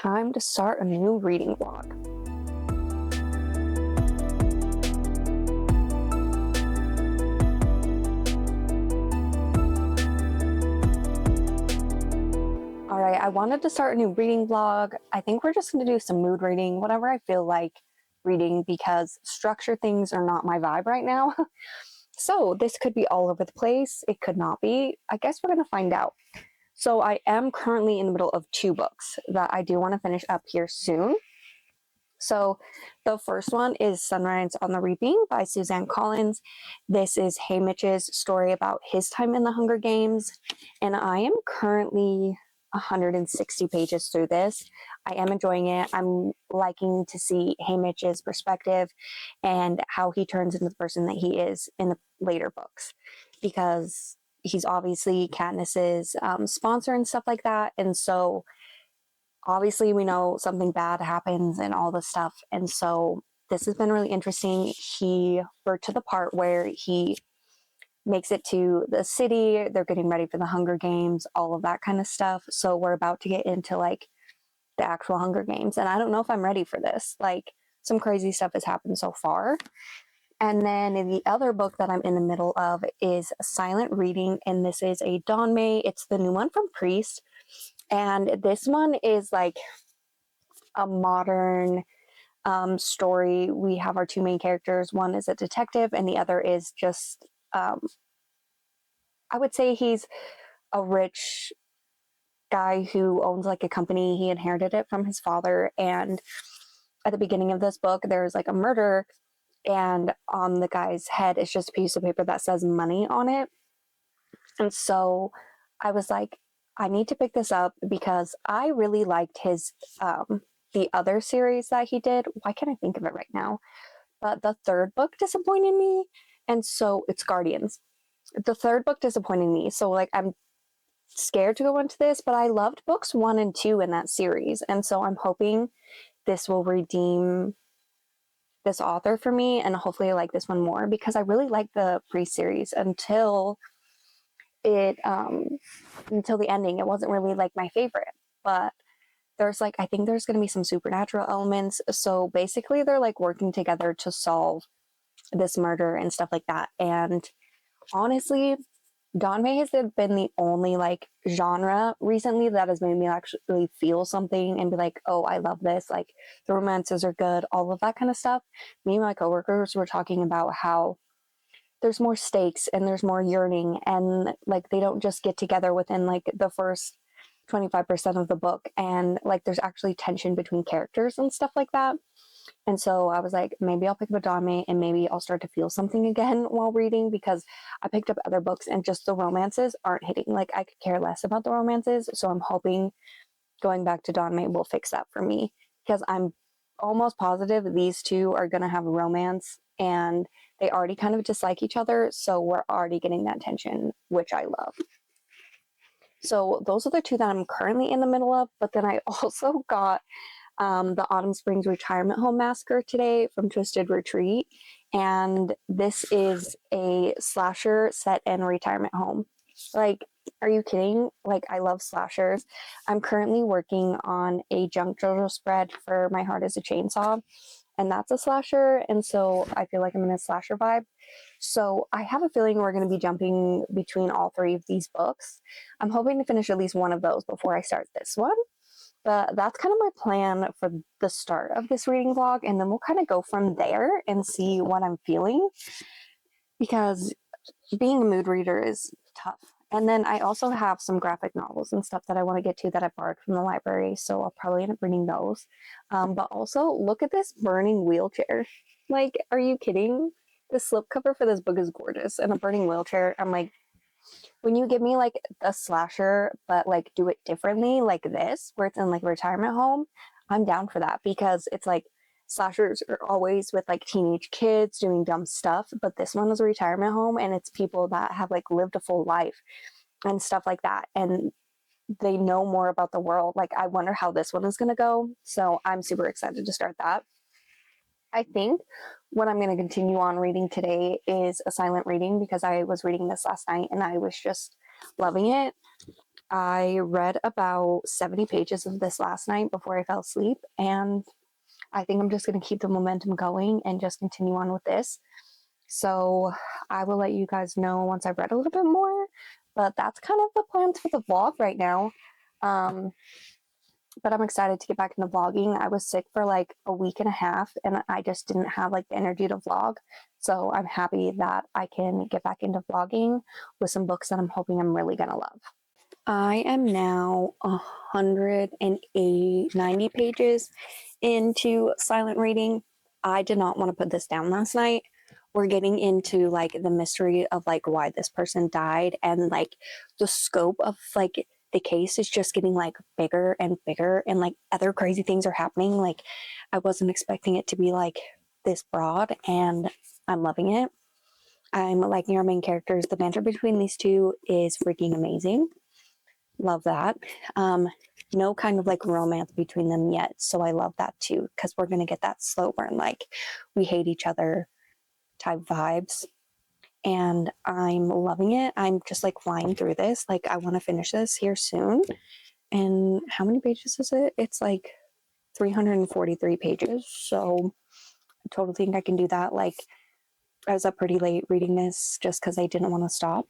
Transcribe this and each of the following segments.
Time to start a new reading vlog. Alright, I wanted to start a new reading vlog. I think we're just going to do some mood reading, whatever I feel like reading, because structured things are not my vibe right now. So this could be all over the place. It could not be. I guess we're going to find out. So I am currently in the middle of 2 books that I do want to finish up here soon. So the first one is Sunrise on the Reaping by Suzanne Collins. This is Haymitch's story about his time in the Hunger Games, and I am currently 160 pages through this. I am enjoying it. I'm liking to see Haymitch's perspective and how he turns into the person that he is in the later books, because he's obviously Katniss's sponsor and stuff like that, and so obviously we know something bad happens and all this stuff, and so this has been really interesting. We're to the part where he makes it to the city, they're getting ready for the Hunger Games, all of that kind of stuff. So we're about to get into like the actual Hunger Games, and I don't know if I'm ready for this. Like, some crazy stuff has happened so far. And then the other book that I'm in the middle of is Silent Reading, and this is a Danmei. It's the new one from Priest. And this one is like a modern story. We have our 2 main characters. One is a detective, and the other is just, I would say he's a rich guy who owns like a company. He inherited it from his father. And at the beginning of this book, there's like a murder, and on the guy's head is just a piece of paper that says money on it. And so I was like, I need to pick this up because I really liked his the other series that he did. Why can't I think of it right now? But the third book disappointed me, and so it's Guardians. The third book disappointed me, so like I'm scared to go into this, but I loved books 1 and 2 in that series, and so I'm hoping this will redeem this author for me, and hopefully I like this one more, because I really liked the pre-series until the ending. It wasn't really like my favorite, but there's like, I think there's going to be some supernatural elements. So basically they're like working together to solve this murder and stuff like that. And honestly, Danmei has been the only like genre recently that has made me actually feel something and be like, oh, I love this. Like, the romances are good, all of that kind of stuff. Me and my coworkers were talking about how there's more stakes and there's more yearning, and like they don't just get together within like the first 25% of the book, and like there's actually tension between characters and stuff like that. And so I was like, maybe I'll pick up a Dame and maybe I'll start to feel something again while reading, because I picked up other books and just the romances aren't hitting. Like, I could care less about the romances, so I'm hoping going back to Dame will fix that for me, because I'm almost positive these two are going to have a romance, and they already kind of dislike each other, so we're already getting that tension, which I love. So those are the 2 that I'm currently in the middle of, but then I also got the Autumn Springs Retirement Home Massacre today from Twisted Retreat, and this is a slasher set in a retirement home. Like, are you kidding? Like, I love slashers. I'm currently working on a junk JoJo spread for My Heart is a Chainsaw, and that's a slasher, and so I feel like I'm in a slasher vibe. So I have a feeling we're going to be jumping between all 3 of these books. I'm hoping to finish at least one of those before I start this one. But that's kind of my plan for the start of this reading vlog, and then we'll kind of go from there and see what I'm feeling, because being a mood reader is tough. And then I also have some graphic novels and stuff that I want to get to that I borrowed from the library, so I'll probably end up reading those. But also, look at this burning wheelchair. Like, are you kidding? The slipcover for this book is gorgeous, and a burning wheelchair, I'm like, when you give me like a slasher, but like do it differently, like this, where it's in like a retirement home, I'm down for that, because it's like slashers are always with like teenage kids doing dumb stuff, but this one is a retirement home, and it's people that have like lived a full life and stuff like that, and they know more about the world. Like, I wonder how this one is going to go, so I'm super excited to start that. I think what I'm going to continue on reading today is A Silent Reading, because I was reading this last night and I was just loving it. I read about 70 pages of this last night before I fell asleep, and I think I'm just going to keep the momentum going and just continue on with this. So I will let you guys know once I've read a little bit more, but that's kind of the plans for the vlog right now. But I'm excited to get back into vlogging. I was sick for like a week and a half and I just didn't have like the energy to vlog. So I'm happy that I can get back into vlogging with some books that I'm hoping I'm really gonna love. I am now 190 pages into silent reading. I did not want to put this down last night. We're getting into like the mystery of like why this person died, and like the scope of like the case is just getting like bigger and bigger, and like other crazy things are happening. Like I wasn't expecting it to be like this broad, and I'm loving it. I'm liking our main characters. The banter between these two is freaking amazing. Love that. No kind of like romance between them yet, so I love that too, because we're gonna get that slow burn, like we hate each other type vibes, and I'm loving it. I'm just like flying through this. Like I want to finish this here soon. And how many pages is it? It's like 343 pages. So I totally think I can do that. Like I was up pretty late reading this just because I didn't want to stop.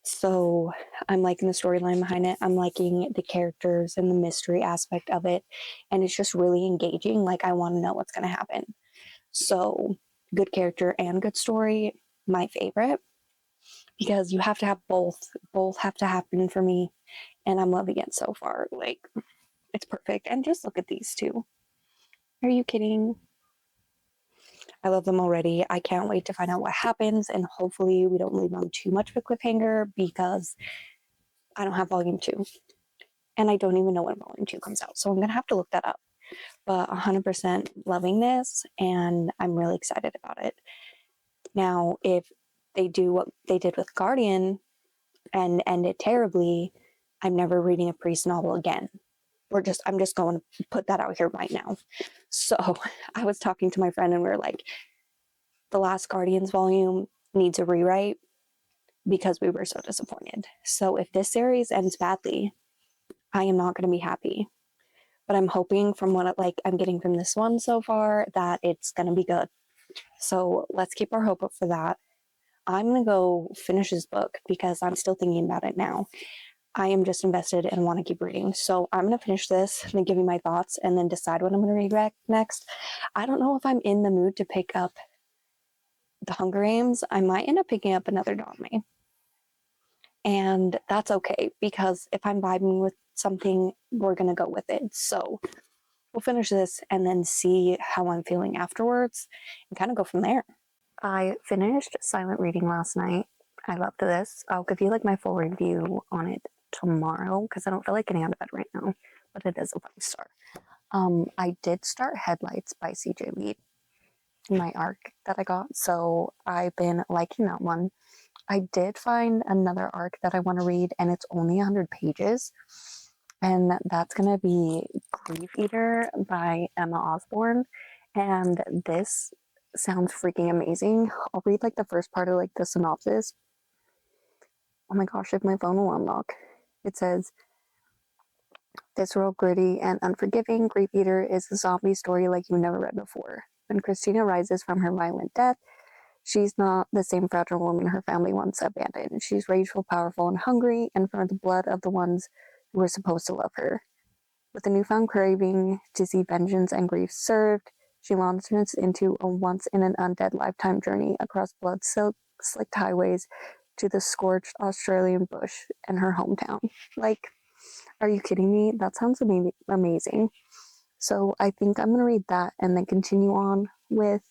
So I'm liking the storyline behind it. I'm liking the characters and the mystery aspect of it. And it's just really engaging. Like I want to know what's going to happen. So good character and good story, my favorite. Because you have to have both. Both have to happen for me. And I'm loving it so far. Like it's perfect. And just look at these two. Are you kidding? I love them already. I can't wait to find out what happens. And hopefully we don't leave them too much of a cliffhanger, because I don't have volume 2. And I don't even know when volume 2 comes out. So I'm going to have to look that up. But 100% loving this, and I'm really excited about it. Now, if they do what they did with Guardian and end it terribly, I'm never reading a priest novel again. I'm just going to put that out here right now. So I was talking to my friend and we were like, the last Guardians volume needs a rewrite because we were so disappointed. So if this series ends badly, I am not going to be happy. But I'm hoping from what I'm getting from this one so far that it's going to be good. So let's keep our hope up for that. I'm going to go finish this book because I'm still thinking about it now. I am just invested and want to keep reading. So I'm going to finish this and give you my thoughts and then decide what I'm going to read next. I don't know if I'm in the mood to pick up The Hunger Games. I might end up picking up another Danmei. And that's okay, because if I'm vibing with something, we're going to go with it. So we'll finish this and then see how I'm feeling afterwards and kind of go from there. I finished silent reading last night. I loved this. I'll give you like my full review on it tomorrow because I don't feel like getting out of bed right now, but it is a 5-star. I did start Headlights by CJ Lead, my arc that I got, so I've been liking that one. I did find another arc that I want to read, and it's only 100 pages, and that's going to be Grief Eater by Emma Osborne, and this sounds freaking amazing. I'll read like the first part of like the synopsis. Oh my gosh, if my phone will unlock. It says, visceral, gritty, and unforgiving, Grief Eater is a zombie story like you've never read before. When Christina rises from her violent death, she's not the same fragile woman her family once abandoned. She's rageful, powerful, and hungry, and for the blood of the ones who were supposed to love her. With a newfound craving to see vengeance and grief served, she launches into a once-in-an-undead lifetime journey across blood-slicked highways to the scorched Australian bush and her hometown. Like, are you kidding me? That sounds amazing. So I think I'm going to read that and then continue on with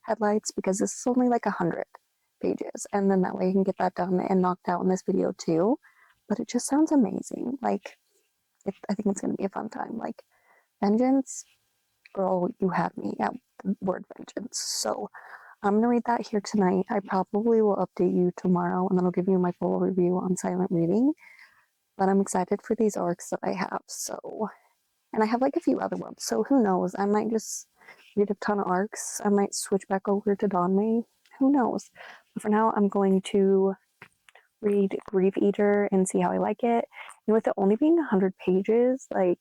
Headlights, because this is only like 100 pages. And then that way I can get that done and knocked out in this video too. But it just sounds amazing. Like, I think it's going to be a fun time. Like, vengeance, girl, you had me at the word vengeance. So I'm going to read that here tonight. I probably will update you tomorrow, and then I'll give you my full review on silent reading. But I'm excited for these arcs that I have. So, and I have like a few other ones. So who knows? I might just read a ton of arcs. I might switch back over to Danmei. Who knows? But for now, I'm going to read Grief Eater and see how I like it. And with it only being 100 pages, like,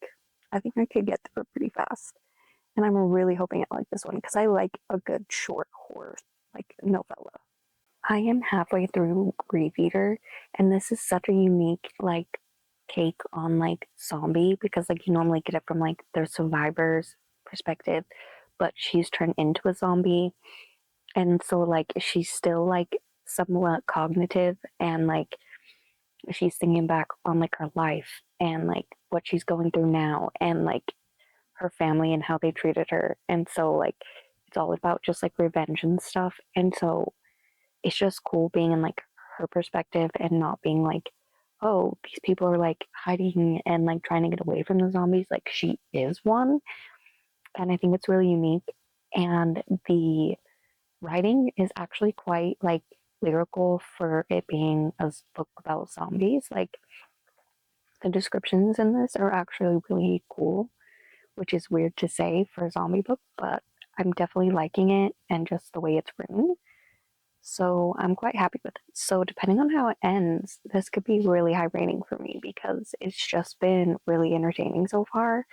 I think I could get through it pretty fast. And I'm really hoping I like this one because I like a good short horror, like, novella. I am halfway through Grief Eater, and this is such a unique, like, take on, like, zombie because, like, you normally get it from, like, their survivor's perspective, but she's turned into a zombie. And so, like, she's still, like, somewhat cognitive and, like, she's thinking back on, like, her life and, like, what she's going through now and, like, her family and how they treated her. And so, like, it's all about just, like, revenge and stuff. And so it's just cool being in, like, her perspective and not being like, oh, these people are, like, hiding and, like, trying to get away from the zombies. Like, she is one. And I think it's really unique. And the writing is actually quite, like, lyrical for it being a book about zombies. Like, the descriptions in this are actually really cool, which is weird to say for a zombie book, but I'm definitely liking it and just the way it's written. So I'm quite happy with it. So depending on how it ends, this could be really high rating for me because it's just been really entertaining so far.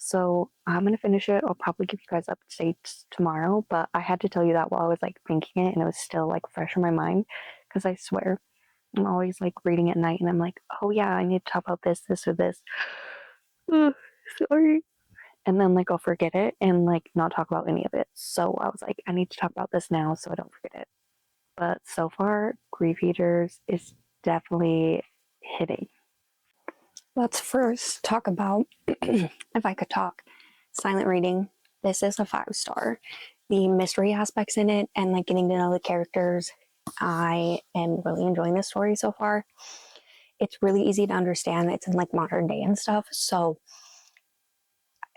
So I'm gonna finish it. I'll probably give you guys updates tomorrow, but I had to tell you that while I was, like, thinking it and it was still, like, fresh in my mind because I swear I'm always, like, reading at night and I'm like, oh yeah, I need to talk about this, this, or this. Ugh, sorry. And then, like, I'll forget it and, like, not talk about any of it. So I was like, I need to talk about this now so I don't forget it. But so far, Grief Eaters is definitely hitting. Let's first talk about, if I could talk, silent reading. This is a 5-star. The mystery aspects in it and, like, getting to know the characters, I am really enjoying this story so far. It's really easy to understand. It's in, like, modern day and stuff. So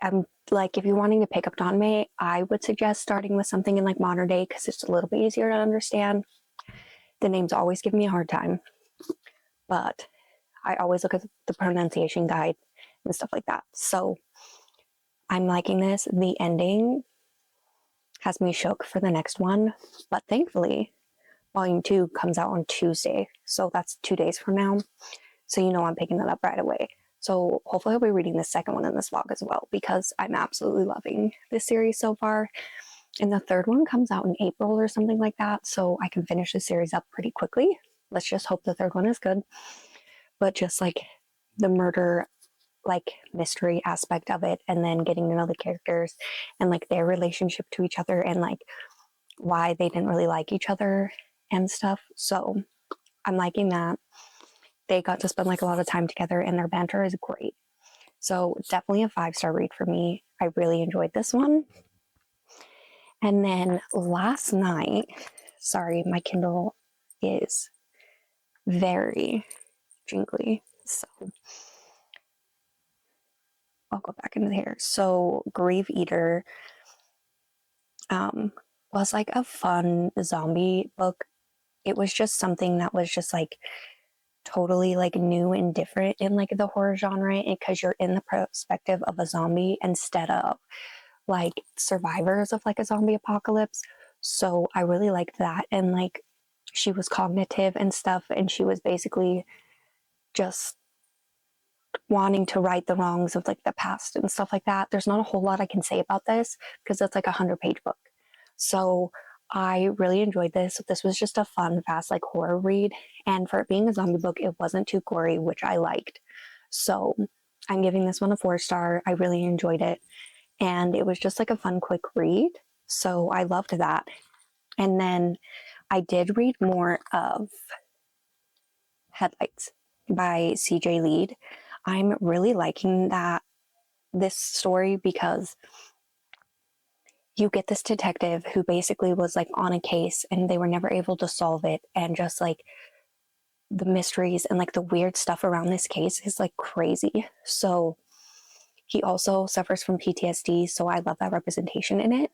I'm like, if you're wanting to pick up Danmei, I would suggest starting with something in, like, modern day because it's a little bit easier to understand. The names always give me a hard time, but I always look at the pronunciation guide and stuff like that. So I'm liking this. The ending has me shook for the next one, but thankfully, volume 2 comes out on Tuesday. So that's 2 days from now. So you know I'm picking that up right away. So hopefully I'll be reading the second one in this vlog as well because I'm absolutely loving this series so far. And the third one comes out in April or something like that. So I can finish the series up pretty quickly. Let's just hope the third one is good. But just, like, the murder, like, mystery aspect of it and then getting to know the characters and, like, their relationship to each other and, like, why they didn't really like each other and stuff. So I'm liking that. They got to spend, like, a lot of time together and their banter is great. So definitely a 5-star read for me. I really enjoyed this one. And then last night, sorry, my Kindle is very jingly. So I'll go back into here. So Grave Eater was, like, a fun zombie book. It was just something that was just, like, totally, like, new and different in, like, the horror genre because you're in the perspective of a zombie instead of, like, survivors of, like, a zombie apocalypse. So I really liked that. And, like, she was cognitive and stuff and she was basically just wanting to right the wrongs of, like, the past and stuff like that. There's not a whole lot I can say about this because it's, like, a 100-page book. So I really enjoyed this. This was just a fun, fast, like, horror read. And for it being a zombie book, it wasn't too gory, which I liked. So I'm giving this one a 4-star. I really enjoyed it. And it was just, like, a fun, quick read. So I loved that. And then I did read more of Headlights by CJ Lead. I'm really liking this story because you get this detective who basically was, like, on a case and they were never able to solve it, and just, like, the mysteries and, like, the weird stuff around this case is, like, crazy. So he also suffers from PTSD, so I love that representation in it.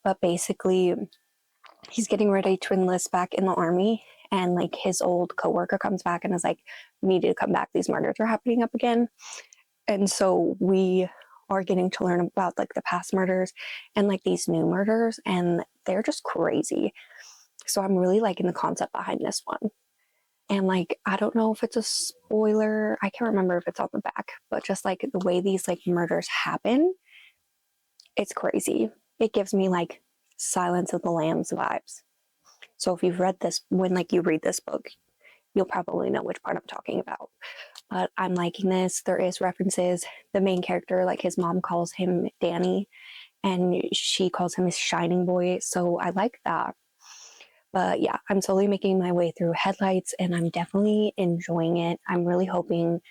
But basically he's getting ready to enlist back in the army, and, like, his old coworker comes back and is like, "You need to come back, these murders are happening up again." And so we are getting to learn about, like, the past murders and, like, these new murders, and they're just crazy. So I'm really liking the concept behind this one. And like, I don't know if it's a spoiler. I can't remember if it's on the back, but just like the way these like murders happen, it's crazy. It gives me like Silence of the Lambs vibes. So if you've read this, when like you read this book, you'll probably know which part I'm talking about. But I'm liking this. There is references. The main character, like his mom calls him Danny, and she calls him his shining boy. So I like that. But yeah, I'm slowly making my way through Headlights, and I'm definitely enjoying it. I'm really hoping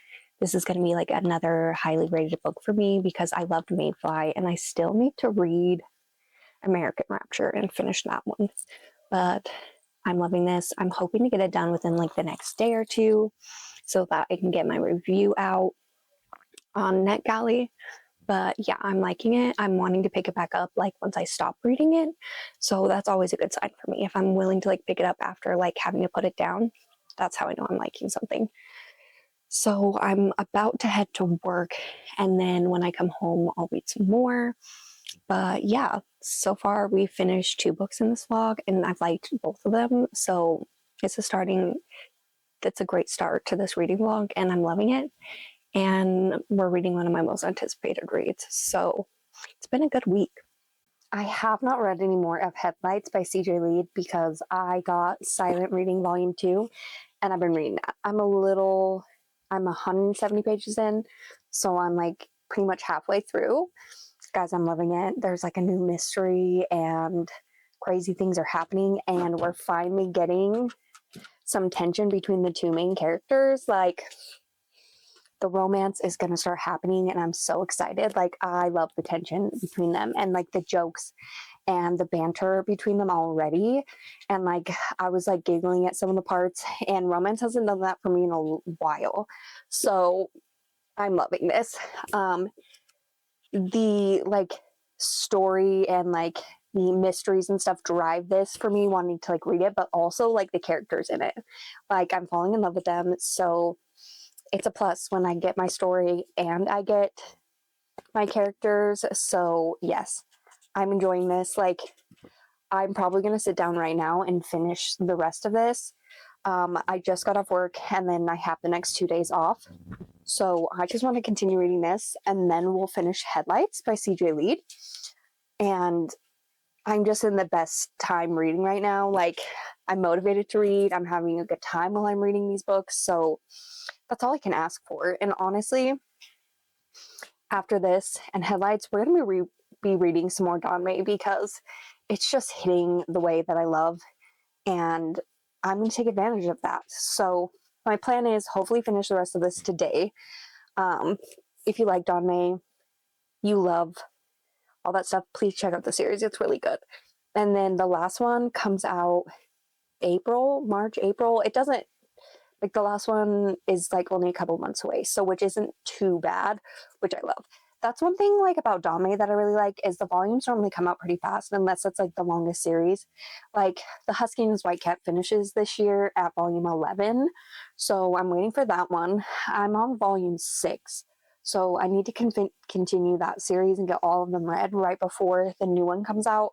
this is going to be like another highly rated book for me because I loved Mayfly, and I still need to read American Rapture and finish that one. But I'm loving this. I'm hoping to get it done within like the next day or two so that I can get my review out on NetGalley. But yeah, I'm liking it. I'm wanting to pick it back up like once I stop reading it. So that's always a good sign for me. If I'm willing to like pick it up after like having to put it down, that's how I know I'm liking something. So I'm about to head to work, and then when I come home, I'll read some more. But yeah, so far we finished 2 books in this vlog, and I've liked both of them. So it's a great start to this reading vlog, and I'm loving it. And we're reading one of my most anticipated reads. So it's been a good week. I have not read any more of Headlights by CJ Lead because I got Silent Reading Volume 2, and I've been reading that. I'm 170 pages in, so I'm like pretty much halfway through. Guys, I'm loving it. There's like a new mystery and crazy things are happening, and we're finally getting some tension between the 2 main characters. Like, the romance is going to start happening, and I'm so excited. Like, I love the tension between them and like the jokes and the banter between them already. And like, I was like giggling at some of the parts, and romance hasn't done that for me in a while. So I'm loving this. The like story and like the mysteries and stuff drive this for me wanting to like read it, but also like the characters in it. Like, I'm falling in love with them. So it's a plus when I get my story and I get my characters. So yes, I'm enjoying this. Like, I'm probably going to sit down right now and finish the rest of this. I just got off work, and then I have the next 2 days off. So I just want to continue reading this, and then we'll finish Headlights by CJ Lead. And I'm just in the best time reading right now. Like, I'm motivated to read. I'm having a good time while I'm reading these books. So that's all I can ask for. And honestly, after this and Headlights, we're going to be reading some more Danmei because it's just hitting the way that I love. And I'm going to take advantage of that. So my plan is hopefully finish the rest of this today. If you like Danmei, you love all that stuff, please check out the series. It's really good. And then the last one comes out March, April. It doesn't, like, the last one is like only a couple months away, so which isn't too bad, which I love. That's one thing like about Danmei that I really like is the volumes normally come out pretty fast unless it's like the longest series. Like, the Husky and His White Cat finishes this year at volume 11, so I'm waiting for that one. I'm on volume 6, so I need to continue that series and get all of them read right before the new one comes out,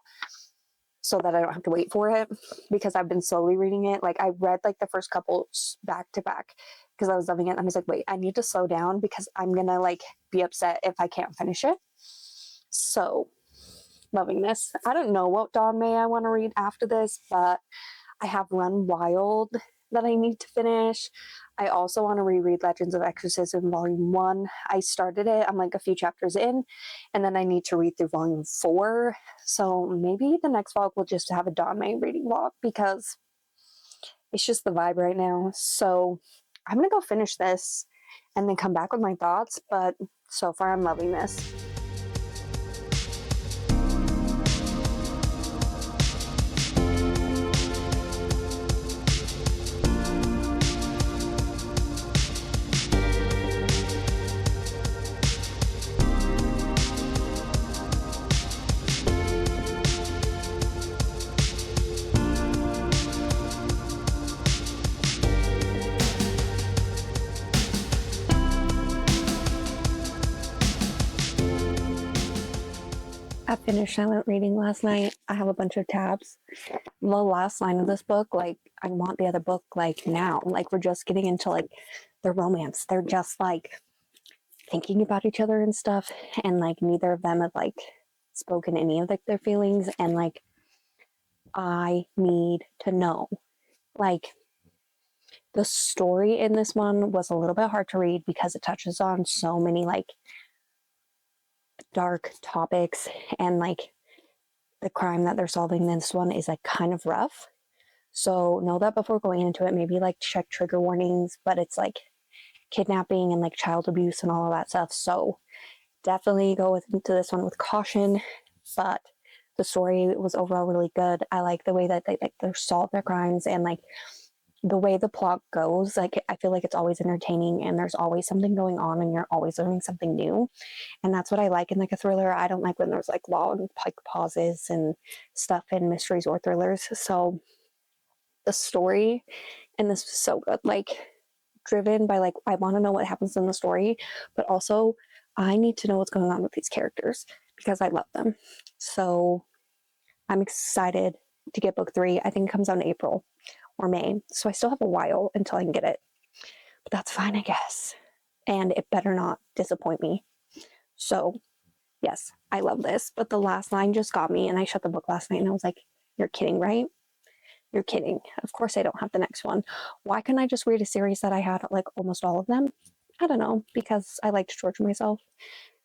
so that I don't have to wait for it, because I've been slowly reading it. Like, I read like the first couple back to back because I was loving it. I was like, wait, I need to slow down because I'm gonna like be upset if I can't finish it. So loving this. I don't know what Danmei I want to read after this, but I have Run Wild that I need to finish. I also want to reread Legends of Exorcism Volume 1. I started it, I'm like a few chapters in, and then I need to read through Volume 4. So maybe the next vlog will just have a Danmei reading vlog because it's just the vibe right now. So I'm going to go finish this and then come back with my thoughts, but so far I'm loving this. I finished Silent Reading last night. I have a bunch of tabs. The last line of this book, like, I want the other book, like, now. Like, we're just getting into, like, the romance. They're just, like, thinking about each other and stuff. And, like, neither of them have, like, spoken any of, like, their feelings. And, like, I need to know. Like, the story in this one was a little bit hard to read because it touches on so many, like, dark topics, and, like, the crime that they're solving in this one is, like, kind of rough. So know that before going into it. Maybe, like, check trigger warnings, but it's, like, kidnapping and, like, child abuse and all of that stuff. So definitely go into this one with caution. But the story was overall really good. I like the way that they solve their crimes, and, like, the way the plot goes. Like, I feel like it's always entertaining, and there's always something going on, and you're always learning something new. And that's what I like in, like, a thriller. I don't like when there's, like, long, like, pauses and stuff in mysteries or thrillers. So the story in this is so good. Like, driven by, like, I want to know what happens in the story, but also I need to know what's going on with these characters because I love them. So I'm excited to get book 3. I think it comes out in April or May. So I still have a while until I can get it. But that's fine, I guess. And it better not disappoint me. So, yes, I love this. But the last line just got me, and I shut the book last night and I was like, you're kidding, right? You're kidding. Of course I don't have the next one. Why couldn't I just read a series that I had, like, almost all of them? I don't know, because I like to torture myself.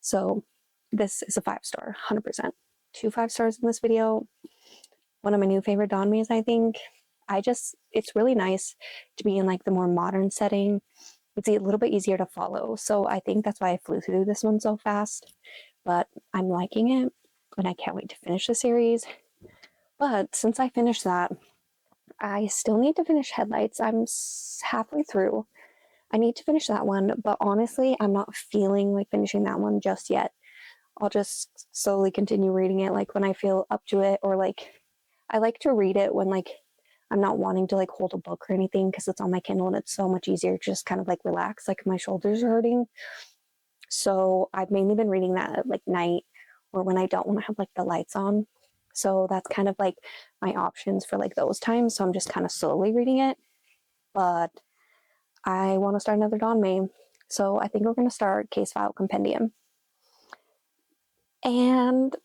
So this is a 5-star, 100%. 2 5-stars in this video. One of my new favorite Danmeis, I think. It's really nice to be in, like, the more modern setting. It's a little bit easier to follow. So I think that's why I flew through this one so fast. But I'm liking it, and I can't wait to finish the series. But since I finished that, I still need to finish Headlights. I'm halfway through. I need to finish that one, but honestly, I'm not feeling like finishing that one just yet. I'll just slowly continue reading it, like, when I feel up to it, or, like, I like to read it when, like, I'm not wanting to, like, hold a book or anything because it's on my Kindle and it's so much easier to just kind of, like, relax, like, my shoulders are hurting. So I've mainly been reading that at, like, night or when I don't want to have, like, the lights on. So that's kind of, like, my options for, like, those times. So I'm just kind of slowly reading it. But I want to start another Danmei. So I think we're going to start Case File Compendium. And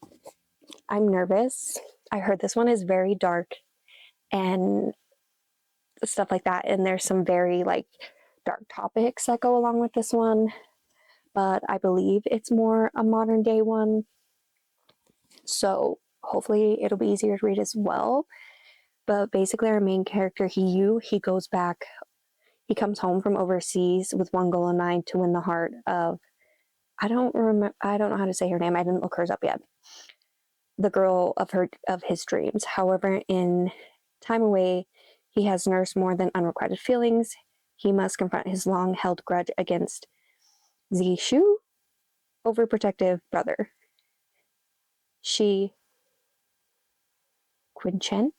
I'm nervous. I heard this one is very dark and stuff like that. And there's some very, like, dark topics that go along with this one. But I believe it's more a modern day one. So hopefully it'll be easier to read as well. But basically our main character, he goes back. He comes home from overseas with one goal in mind: to win the heart of, I don't know how to say her name. I didn't look hers up yet. The girl of his dreams. However, in time away, he has nursed more than unrequited feelings. He must confront his long-held grudge against Zishu, overprotective brother. Quinchen?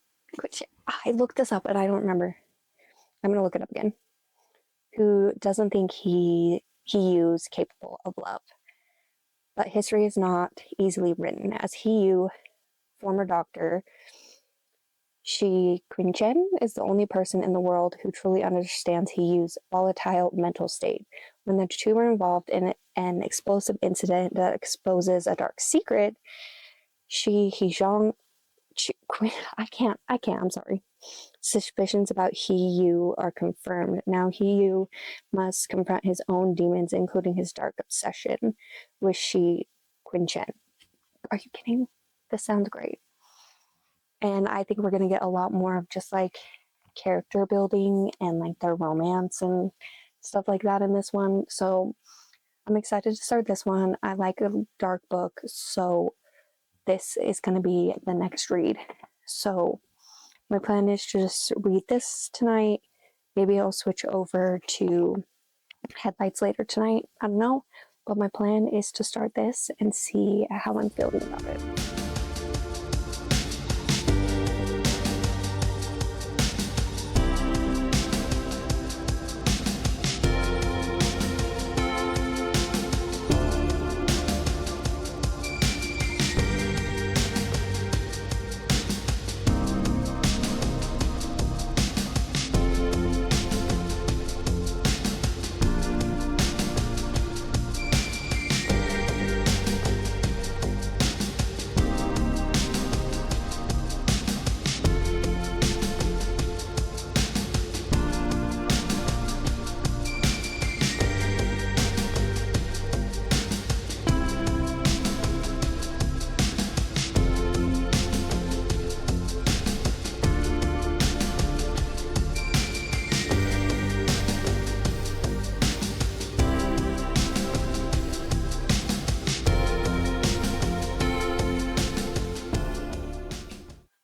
I looked this up and I don't remember. I'm gonna look it up again. Who doesn't think he is capable of love. But history is not easily written, as former doctor Shi Qinchen, is the only person in the world who truly understands Yu's volatile mental state. When the two are involved in an explosive incident that exposes a dark secret, I'm sorry. Suspicions about Yu are confirmed. Now Yu must confront his own demons, including his dark obsession with Shi Qinchen. Are you kidding? This sounds great. And I think we're going to get a lot more of just, like, character building and, like, their romance and stuff like that in this one. So I'm excited to start this one. I like a dark book, so this is going to be the next read. So my plan is to just read this tonight. Maybe I'll switch over to Headlights later tonight. I don't know. But my plan is to start this and see how I'm feeling about it.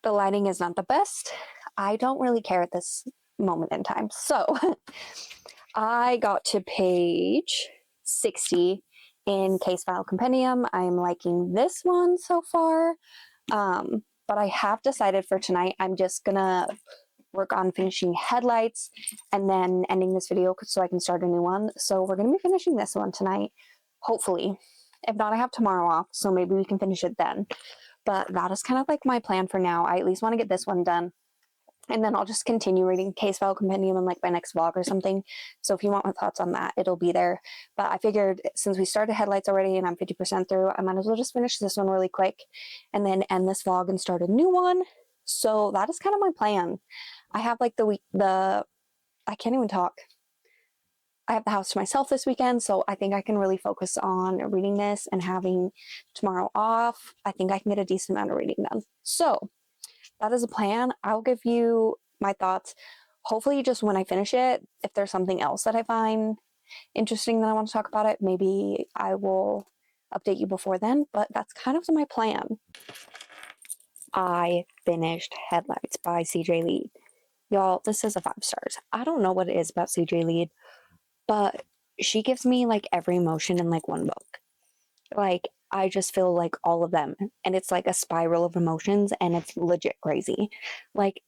The lighting is not the best. I don't really care at this moment in time. So I got to page 60 in Case File Compendium. I'm liking this one so far. But I have decided for tonight, I'm just gonna work on finishing Headlights and then ending this video so I can start a new one. So we're gonna be finishing this one tonight, hopefully. If not, I have tomorrow off, so maybe we can finish it then. But that is kind of like my plan for now. I at least want to get this one done. And then I'll just continue reading Case File Compendium in like my next vlog or something. So if you want my thoughts on that, it'll be there. But I figured since we started Headlights already and I'm 50% through, I might as well just finish this one really quick and then end this vlog and start a new one. So that is kind of my plan. I have like I can't even talk. I have the house to myself this weekend, so I think I can really focus on reading this and having tomorrow off. I think I can get a decent amount of reading done. So that is a plan. I'll give you my thoughts. Hopefully just when I finish it, if there's something else that I find interesting that I want to talk about it, maybe I will update you before then, but that's kind of my plan. I finished Headlights by CJ Lead. Y'all, this is a 5 stars. I don't know what it is about CJ Lead, but she gives me like every emotion in like one book. Like, I just feel like all of them, and it's like a spiral of emotions, and it's legit crazy. Like,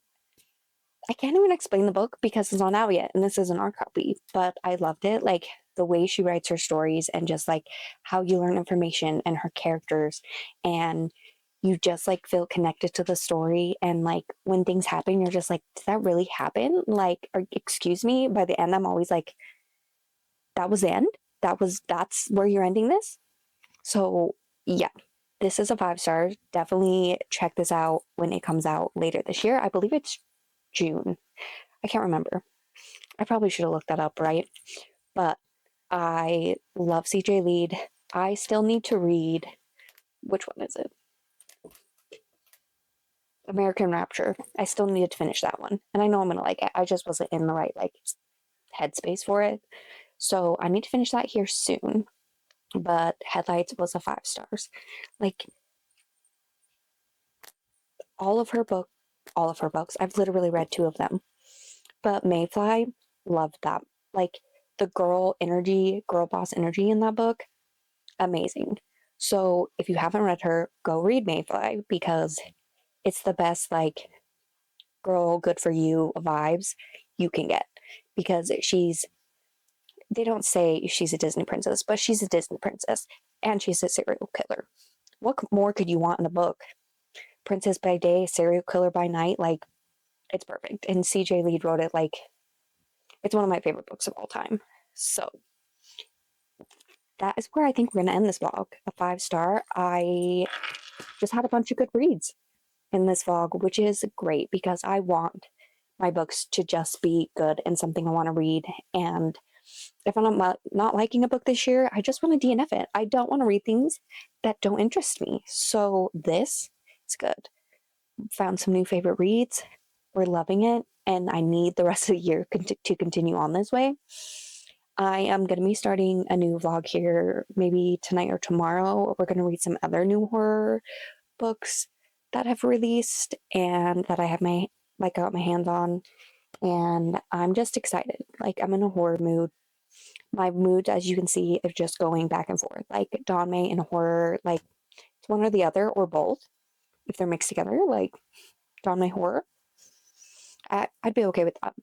I can't even explain the book because it's not out yet, and this is an art copy, but I loved it. Like, the way she writes her stories and just like how you learn information and her characters, and you just like feel connected to the story. And like when things happen, you're just like, did that really happen? Like, or, excuse me. By the end, I'm always like, that was the end? That's where you're ending this? So yeah, this is a 5 star. Definitely check this out when it comes out later this year. I believe it's June. I can't remember. I probably should have looked that up, right? But I love CJ Lead. I still need to read, which one is it? American Rapture. I still needed to finish that one. And I know I'm going to like it. I just wasn't in the right like headspace for it. So I need to finish that here soon. But Headlights was a 5 stars. Like, all of her books, I've literally read 2 of them. But Mayfly, loved that. Like, the girl boss energy in that book, amazing. So if you haven't read her, go read Mayfly because it's the best like girl good for you vibes you can get. Because they don't say she's a Disney princess, but she's a Disney princess and she's a serial killer. What more could you want in a book? Princess by day, serial killer by night, like, it's perfect. And CJ Lead wrote it like, it's one of my favorite books of all time. So that is where I think we're going to end this vlog. A 5 star. I just had a bunch of good reads in this vlog, which is great because I want my books to just be good and something I want to read. And if I'm not liking a book this year, I just want to DNF it. I don't want to read things that don't interest me. So this is good. Found some new favorite reads. We're loving it. And I need the rest of the year to continue on this way. I am going to be starting a new vlog here maybe tonight or tomorrow. We're going to read some other new horror books that have released and that I have got my hands on. And I'm just excited. Like, I'm in a horror mood. My mood, as you can see, is just going back and forth. Like, Danmei and horror, like, it's one or the other or both. If they're mixed together, like Danmei horror, I'd be okay with that.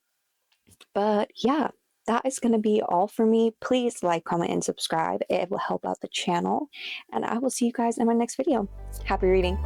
But yeah, that is going to be all for me. Please like, comment, and subscribe. It will help out the channel. And I will see you guys in my next video. Happy reading.